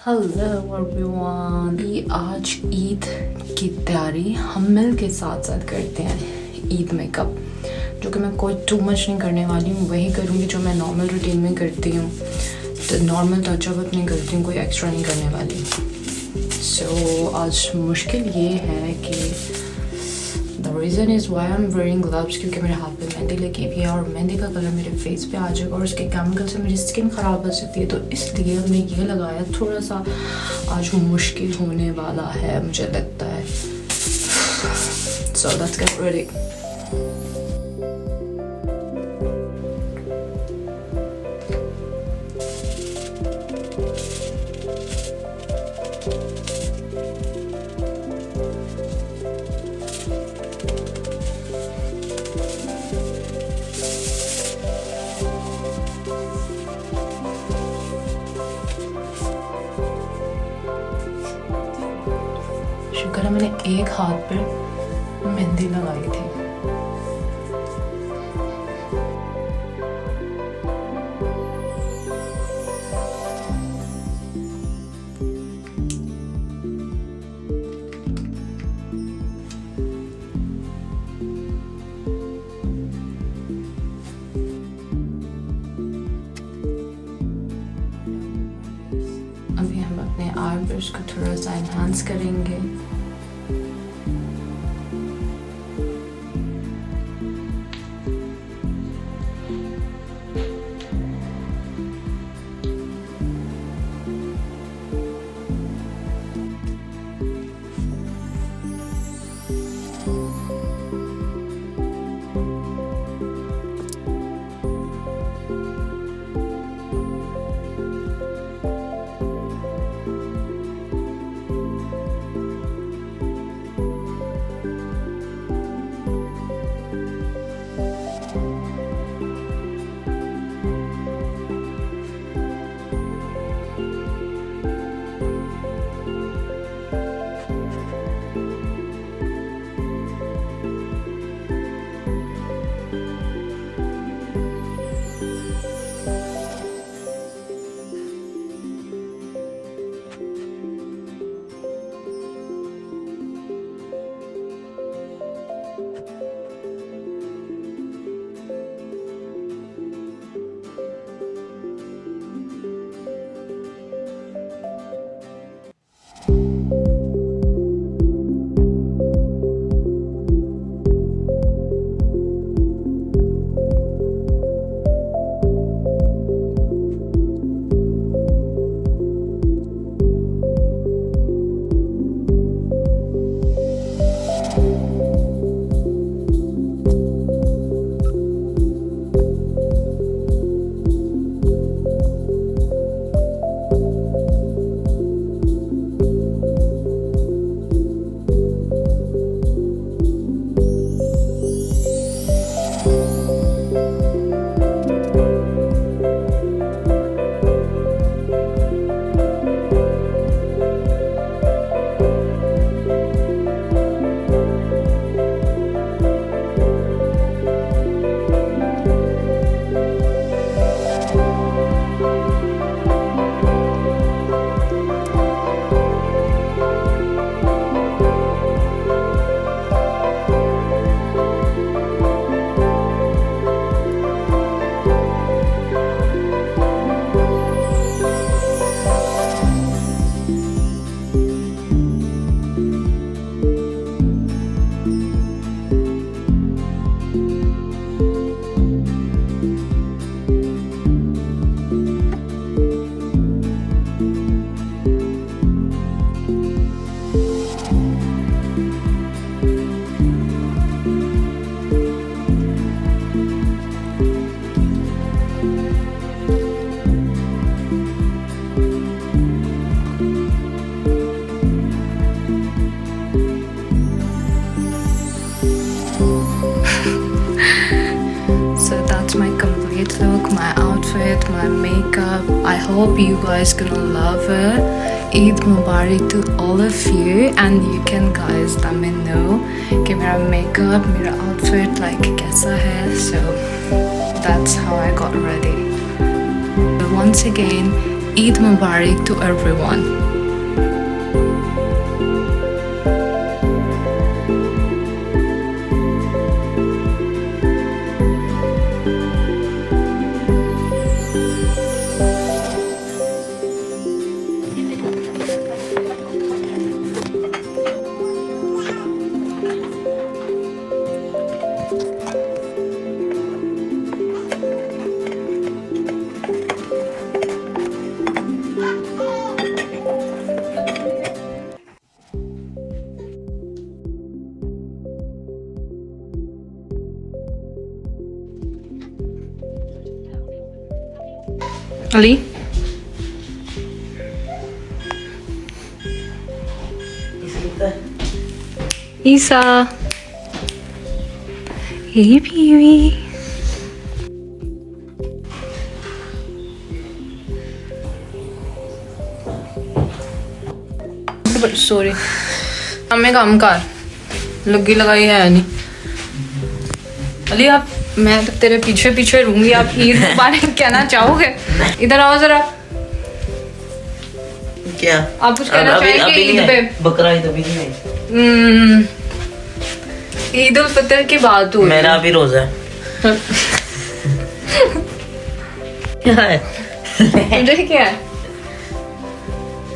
Hello everyone. ये आज ईद की तैयारी हम मिल के साथ साथ करते हैं। ईद मेकअप जो कि मैं कोई टू मच नहीं करने वाली हूँ, वही करूँगी जो मैं नॉर्मल रूटीन में करती हूँ। तो नॉर्मल टचअप नहीं करती हूँ, कोई एक्स्ट्रा नहीं करने वाली। सो आज मुश्किल ये है कि the reason is why I am wearing gloves, क्योंकि मेरे हाथ पे मेहंदी लगी हुई है और मेहंदी का कलर मेरे फेस पे आ जाएगा और उसके केमिकल से मेरी स्किन ख़राब हो सकती है। तो इसलिए हमने ये लगाया। थोड़ा सा आज मुश्किल होने वाला है मुझे लगता है। So let's get ready. शुक्र है मैंने एक हाथ पे मेहंदी लगाई थी। अभी हम अपने आईब्रोज को थोड़ा सा एनहांस करेंगे। So that's my complete look, my outfit, my makeup. I hope you guys gonna love it. Eid Mubarak to all of you, and you can guys let me know कि मेरा makeup, मेरा outfit like कैसा है. So that's how I got ready. But once again, Eid Mubarak to everyone. Ali? Isa. Hey, baby. Sorry. हमें काम कर लगी लगाई है नहीं अली आप मैं तो तेरे पीछे पीछे रहूंगी आप ईद मुबारक कहना चाहोगे इधर आओ जरा क्या आप कुछ कहना चाहेंगे ईद पे बकरा ईद अभी नहीं ईद उल फितर की बात हुई मेरा भी रोजा है क्या है मुझे क्या है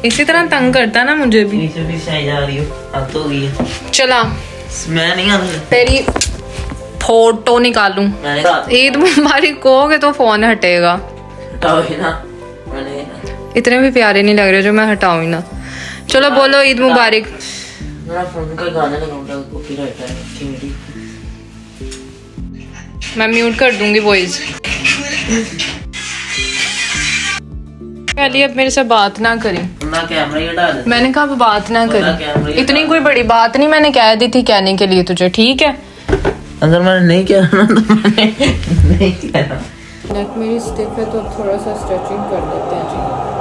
इसी तरह तंग करता ना मुझे भी जा रही हो अब तो गई है चला मैं नहीं आता तेरी फोटो निकालूं ईद मुबारक कहोगे तो फोन हटेगा हटाओ ही ना मैंने इतने भी प्यारे नहीं लग रहे जो मैं हटाऊं ही ना चलो बोलो ईद मुबारक मेरा फोन का गाना लगाऊंगा कॉपीराइट है मैं म्यूट कर दूंगी वॉइस अब मेरे से बात ना करें ना कैमरा ही हटा दे मैंने कहा बात ना करें इतनी कोई बड़ी बात नहीं मैंने कह दी थी कहने के लिए तुझे ठीक है अगर मैंने नहीं किया ना तो मैंने नहीं किया नेक मेरी स्टिफ है तो अब थोड़ा सा स्ट्रेचिंग कर देते हैं जी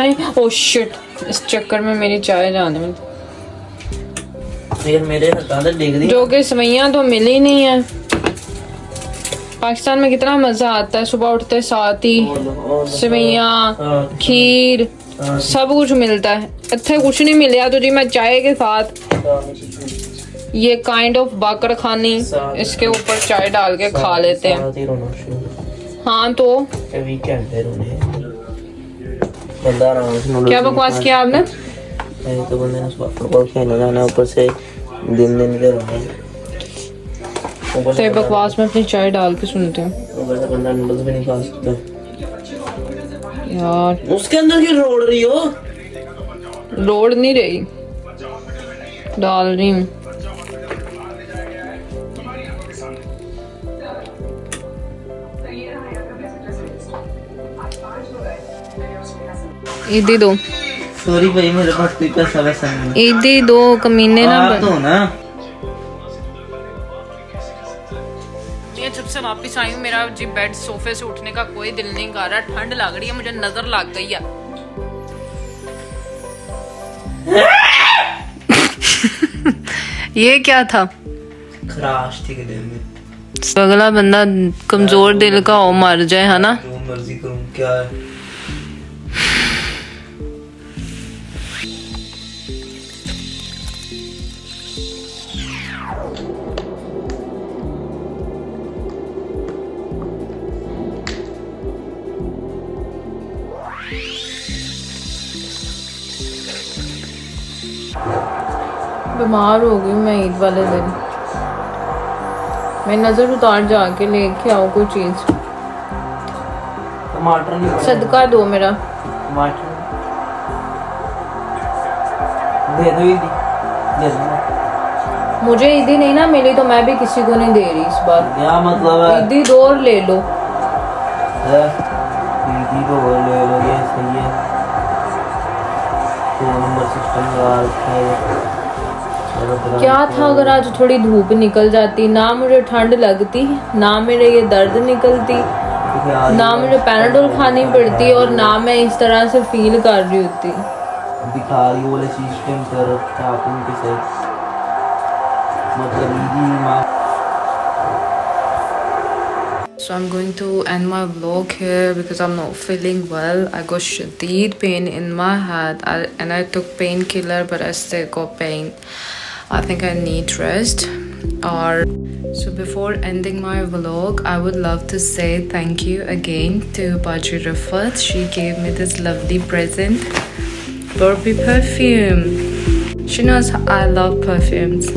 नहीं ओ शिट इस चक्कर में मेरी चाय जाने में मेरे हटा दे देख दी जो कि सवैयां तो मिली नहीं है पाकिस्तान में कितना मजा आता है सुबह उठते साथ ही सवैयां खीर सब कुछ मिलता है इतने कुछ नहीं मिला तो जी मैं चाय के साथ ये काइंड ऑफ बाकर खानी इसके ऊपर चाय डाल के खा लेते हैं हाँ तो क्या बकवास किया आपने तो बंदे ने फुटबॉल खेलने जाना ऊपर से दिन के तो बकवास में अपनी चाय डाल के सुनते हैं ऊपर से बंदा नूडल्स भी नहीं खा सकता यार उसके अंदर क्यों रोड़ रही हो रोड नहीं रही डाल रही हूँ ईदी दो सॉरी भाई मेरे पास कोई पैसा वैसा नहीं ईदी दो कमीने ना तो ना ये जब से वापस आई हूँ मेरा जी बेड सोफे से उठने का कोई दिल नहीं कर रहा ठंड लग रही है मुझे नजर लग गई है ये क्या था खराश थी दिल में अगला बंदा कमजोर दिल का हो मर जाए है ना जो मर्जी करूं क्या है बीमार हो गई मैं ईद वाले दिन। मैं नजर उतार जाके लेके आओ कोई चीज। टमाटर नहीं पड़े। सदका दो मेरा। टमाटर दे दो, ईदी दे दो। मुझे ईदी नहीं ना मिली तो मैं भी किसी को नहीं दे रही इस बार। क्या मतलब है? ईदी दो और ले लो। ईदी तो वो ले लो, ये सही है। 2 नंबर सिस्टम लगा रखा है। क्या था अगर आज थोड़ी धूप निकल जाती, ना मुझे ठंड लगती, ना मेरे ये दर्द निकलती, ना मुझे पैराडोल खानी पड़ती और ना मैं इस तरह से फील कर रही होती। दिखा रही वाले सिस्टम कर रखा है अपन के साथ, मतलब ईदी माँ। So I'm going to end my vlog here because I'm not feeling well. I got shadid pain in my head and I took painkiller but I still got pain. I think I need rest. So before ending my vlog, I would love to say thank you again to Baji Rafat. She gave me this lovely present, Burpee perfume. She knows I love perfumes.